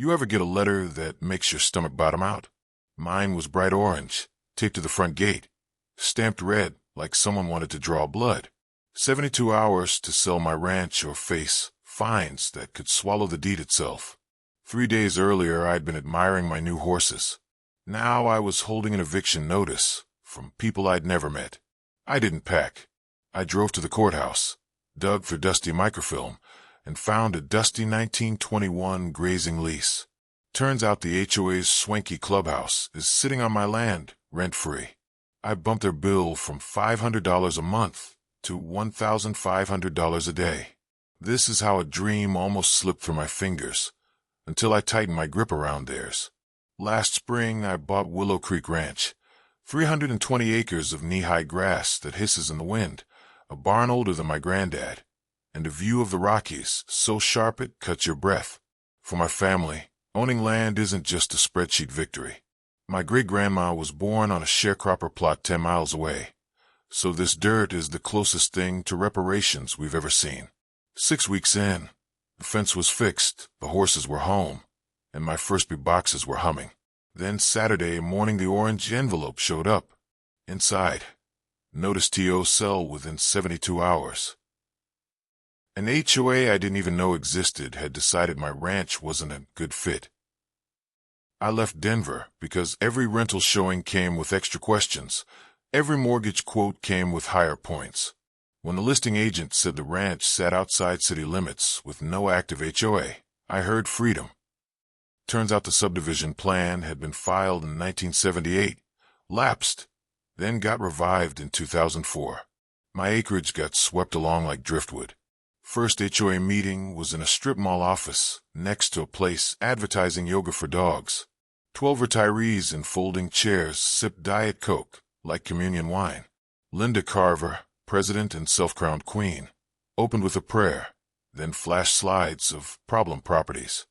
You ever get a letter that makes your stomach bottom out? Mine was bright orange, taped to the front gate, stamped red like someone wanted to draw blood. 72 hours to sell my ranch or face fines that could swallow the deed itself. 3 days earlier, I'd been admiring my new horses. Now I was holding an eviction notice from people I'd never met. I didn't pack. I drove to the courthouse, dug for dusty microfilm, and found a dusty 1921 grazing lease. Turns out the HOA's swanky clubhouse is sitting on my land, rent-free. I bumped their bill from $500 a month to $1,500 a day. This is how a dream almost slipped through my fingers, until I tightened my grip around theirs. Last spring, I bought Willow Creek Ranch, 320 acres of knee-high grass that hisses in the wind, a barn older than my granddad, and a view of the Rockies so sharp it cuts your breath. For my family, owning land isn't just a spreadsheet victory. My great-grandma was born on a sharecropper plot 10 miles away, so this dirt is the closest thing to reparations we've ever seen. 6 weeks in, the fence was fixed, the horses were home, and my first few boxes were humming. Then Saturday morning the orange envelope showed up. Inside, notice TO sell within 72 hours. An HOA I didn't even know existed had decided my ranch wasn't a good fit. I left Denver because every rental showing came with extra questions. Every mortgage quote came with higher points. When the listing agent said the ranch sat outside city limits with no active HOA, I heard freedom. Turns out the subdivision plan had been filed in 1978, lapsed, then got revived in 2004. My acreage got swept along like driftwood. First HOA meeting was in a strip mall office next to a place advertising yoga for dogs. 12 retirees in folding chairs sipped Diet Coke like communion wine. Linda Carver, president and self-crowned queen, opened with a prayer, then flashed slides of problem properties.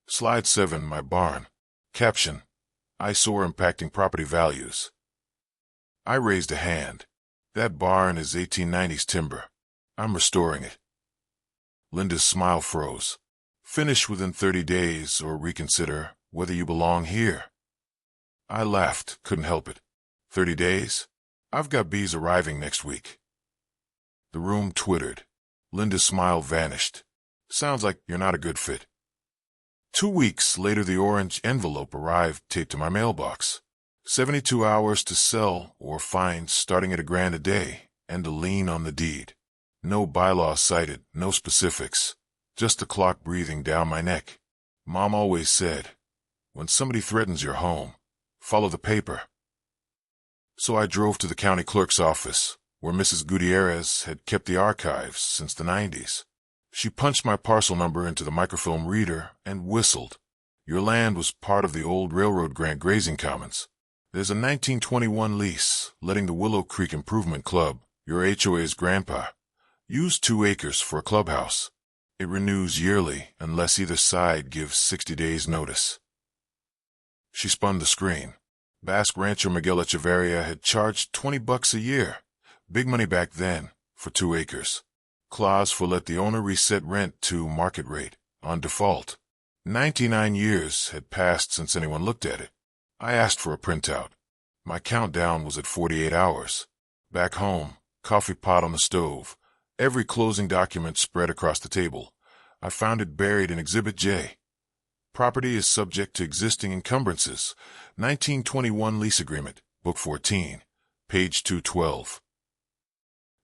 Slide 7, my barn. Caption, eyesore impacting property values. I raised a hand. That barn is 1890s timber. I'm restoring it. Linda's smile froze. Finish within 30 days or reconsider whether you belong here. I laughed, couldn't help it. 30 days? I've got bees arriving next week. The room twittered. Linda's smile vanished. Sounds like you're not a good fit. 2 weeks later, the orange envelope arrived taped to my mailbox. 72 hours to sell or fines starting at $1,000 a day and a lien on the deed. No bylaw cited, no specifics, just the clock breathing down my neck. Mom always said, when somebody threatens your home, follow the paper. So I drove to the county clerk's office, where Mrs. Gutierrez had kept the archives since the 90s. She punched my parcel number into the microfilm reader and whistled. Your land was part of the old railroad grant grazing commons. There's a 1921 lease letting the Willow Creek Improvement Club, your HOA's grandpa, use 2 acres for a clubhouse. It renews yearly unless either side gives 60 days notice. She spun the screen. Basque rancher Miguel Echeverria had charged $20 a year, big money back then, for 2 acres. Clause for let the owner reset rent to market rate, on default. 99 years had passed since anyone looked at it. I asked for a printout. My countdown was at 48 hours. Back home, coffee pot on the stove, every closing document spread across the table. I found it buried in Exhibit J. Property is subject to existing encumbrances. 1921 Lease Agreement, Book 14, page 212.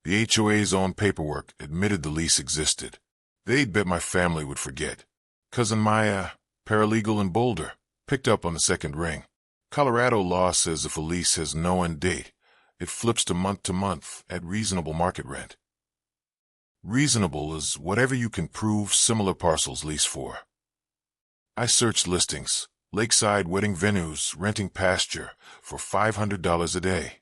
The HOA's own paperwork admitted the lease existed. They'd bet my family would forget. Cousin Maya, paralegal in Boulder, picked up on the second ring. Colorado law says if a lease has no end date, it flips to month at reasonable market rent. Reasonable is whatever you can prove similar parcels lease for. I searched listings, lakeside wedding venues, renting pasture for $500 a day.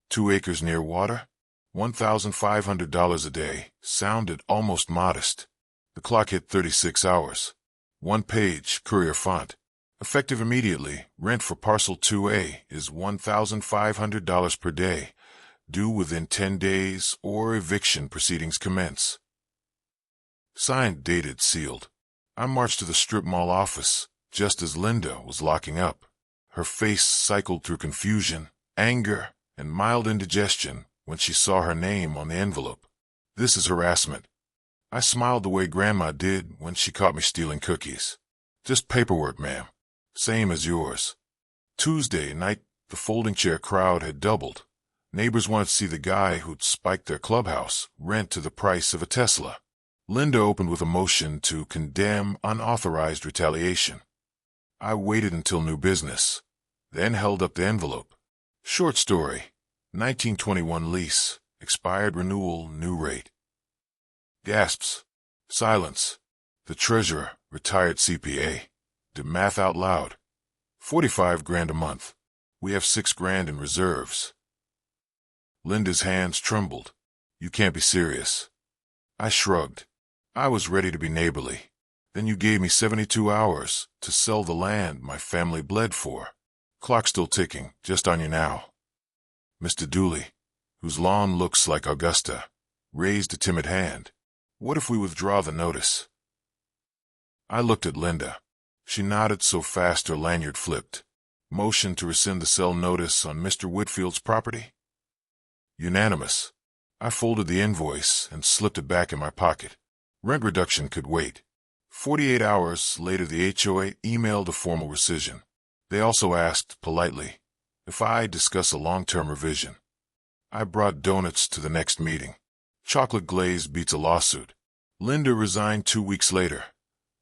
2 acres near water, $1,500 a day sounded almost modest. The clock hit 36 hours. 1 page, courier font. Effective immediately, rent for parcel 2A is $1,500 per day, due within 10 days or eviction proceedings commence. Signed, dated, sealed. I marched to the strip mall office just as Linda was locking up. Her face cycled through confusion, anger, and mild indigestion when she saw her name on the envelope. This is harassment. I smiled the way Grandma did when she caught me stealing cookies. Just paperwork, ma'am. Same as yours. Tuesday night, the folding chair crowd had doubled. Neighbors wanted to see the guy who'd spiked their clubhouse rent to the price of a Tesla. Linda opened with a motion to condemn unauthorized retaliation. I waited until new business, then held up the envelope. Short story, 1921 lease, expired renewal, new rate. Gasps. Silence. The treasurer, retired CPA, did math out loud. 45 grand a month. We have 6 grand in reserves. Linda's hands trembled. You can't be serious. I shrugged. I was ready to be neighborly. Then you gave me 72 hours to sell the land my family bled for. Clock still ticking, just on you now. Mr. Dooley, whose lawn looks like Augusta, raised a timid hand. What if we withdraw the notice? I looked at Linda. She nodded so fast her lanyard flipped. Motion to rescind the sell notice on Mr. Whitfield's property? Unanimous. I folded the invoice and slipped it back in my pocket. Rent reduction could wait. 48 hours later, the HOA emailed a formal rescission. They also asked, politely, if I'd discuss a long-term revision. I brought donuts to the next meeting. Chocolate glaze beats a lawsuit. Linda resigned 2 weeks later.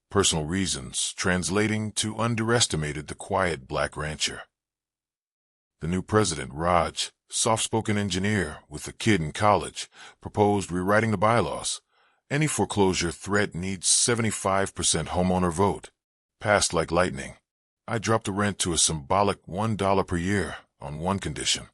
Personal reasons, translating to underestimated the quiet black rancher. The new president, Raj, soft-spoken engineer with a kid in college, proposed rewriting the bylaws. Any foreclosure threat needs 75% homeowner vote. Passed like lightning. I dropped the rent to a symbolic $1 per year on one condition.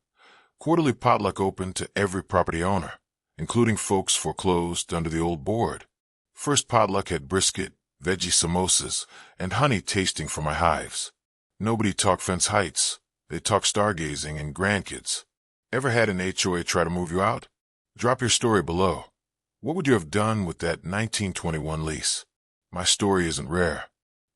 Quarterly potluck open to every property owner, including folks foreclosed under the old board. First potluck had brisket, veggie samosas, and honey tasting from my hives. Nobody talked fence heights. They talked stargazing and grandkids. Ever had an HOA try to move you out? Drop your story below. What would you have done with that 1921 lease? My story isn't rare.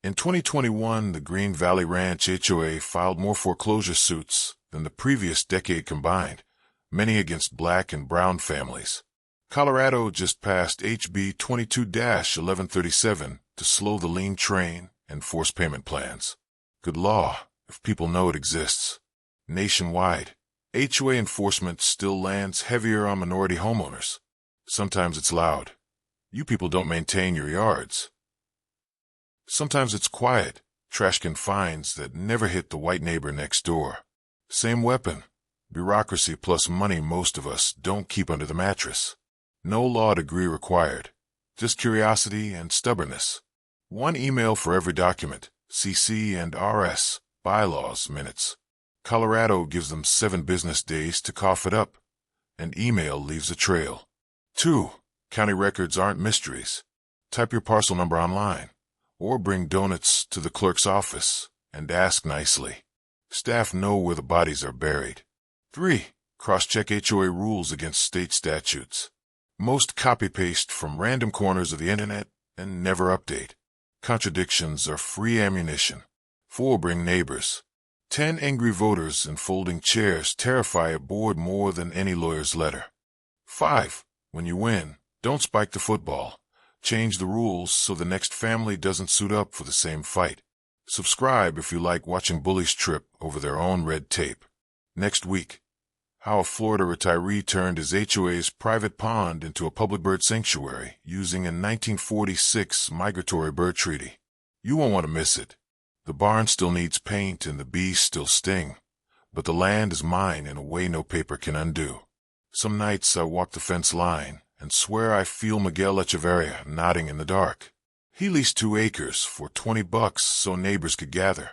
In 2021, the Green Valley Ranch HOA filed more foreclosure suits than the previous decade combined, many against black and brown families. Colorado just passed HB 22-1137 to slow the lien train and force payment plans. Good law, if people know it exists. Nationwide, HOA enforcement still lands heavier on minority homeowners. Sometimes it's loud. You people don't maintain your yards. Sometimes it's quiet, trash can fines that never hit the white neighbor next door. Same weapon, bureaucracy plus money most of us don't keep under the mattress. No law degree required, just curiosity and stubbornness. One email for every document, CC and RS, bylaws, minutes. Colorado gives them 7 business days to cough it up. An email leaves a trail. 2. County records aren't mysteries. Type your parcel number online, or bring donuts to the clerk's office and ask nicely. Staff know where the bodies are buried. 3. Cross-check HOA rules against state statutes. Most copy-paste from random corners of the internet and never update. Contradictions are free ammunition. 4. Bring neighbors. 10 angry voters in folding chairs terrify a board more than any lawyer's letter. 5. When you win, don't spike the football. Change the rules so the next family doesn't suit up for the same fight. Subscribe if you like watching bullies trip over their own red tape. Next week, how a Florida retiree turned his HOA's private pond into a public bird sanctuary using a 1946 migratory bird treaty. You won't want to miss it. The barn still needs paint and the bees still sting, but the land is mine in a way no paper can undo. Some nights I walk the fence line and swear I feel Miguel Echeverria nodding in the dark. He leased 2 acres for $20 so neighbors could gather.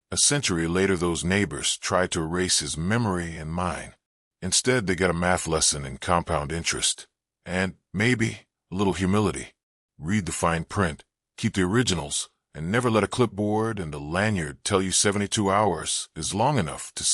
A century later, those neighbors tried to erase his memory and mine. Instead, they got a math lesson in compound interest. And, maybe, a little humility. Read the fine print, keep the originals, and never let a clipboard and a lanyard tell you 72 hours is long enough to